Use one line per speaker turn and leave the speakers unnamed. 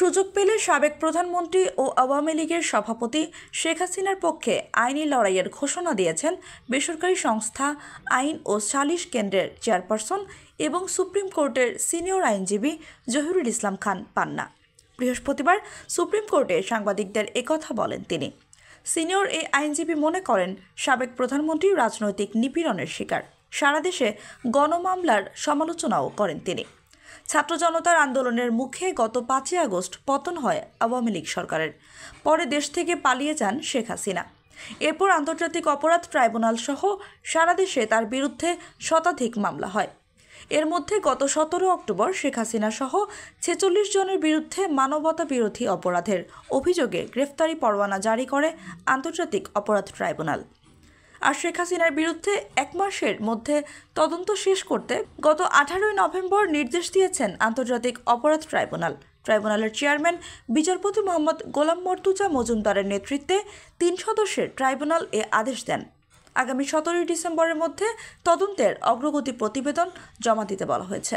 সুযোগ পেলে সাবেক প্রধানমন্ত্রী ও আওয়ামী লীগের সভাপতি শেখ হাসিনার পক্ষে আইনি লড়াইয়ের ঘোষণা দিয়েছেন বেসরকারি সংস্থা আইন ও সালিশ কেন্দ্রের চেয়ারপারসন এবং সুপ্রিম কোর্টের সিনিয়র আইনজীবী জহিরুল ইসলাম খান পান্না। বৃহস্পতিবার সুপ্রিম কোর্টে সাংবাদিকদের একথা বলেন তিনি। সিনিয়র এই আইনজীবী মনে করেন, সাবেক প্রধানমন্ত্রী রাজনৈতিক নিপীড়নের শিকার। সারা দেশে গণমামলার সমালোচনাও করেন তিনি। ছাত্র জনতার আন্দোলনের মুখে গত 5ই আগস্ট পতন হয় আওয়ামী লীগ সরকারের। পরে দেশ থেকে পালিয়ে যান শেখ হাসিনা। এরপর আন্তর্জাতিক অপরাধ ট্রাইব্যুনাল সহ সারা দেশে তার বিরুদ্ধে শতাধিক মামলা হয়। এর মধ্যে গত 17 অক্টোবর শেখ হাসিনা সহ 46 জনের বিরুদ্ধে মানবতা বিরোধী অপরাধের অভিযোগে গ্রেফতারি পরোয়ানা জারি করে আন্তর্জাতিক অপরাধ ট্রাইব্যুনাল। আর শেখ হাসিনার বিরুদ্ধে 1 মাসের মধ্যে তদন্ত শেষ করতে গত 18 নভেম্বর নির্দেশ দিয়েছেন আন্তর্জাতিক অপরাধ ট্রাইব্যুনাল। ট্রাইব্যুনালের চেয়ারম্যান বিচারপতি মোহাম্মদ গোলাম মর্তুজা মজুমদারের নেতৃত্বে 3 সদস্যের ট্রাইব্যুনাল এ আদেশ দেন। আগামী 17 ডিসেম্বরের মধ্যে তদন্তের অগ্রগতি প্রতিবেদন জমা দিতে বলা হয়েছে।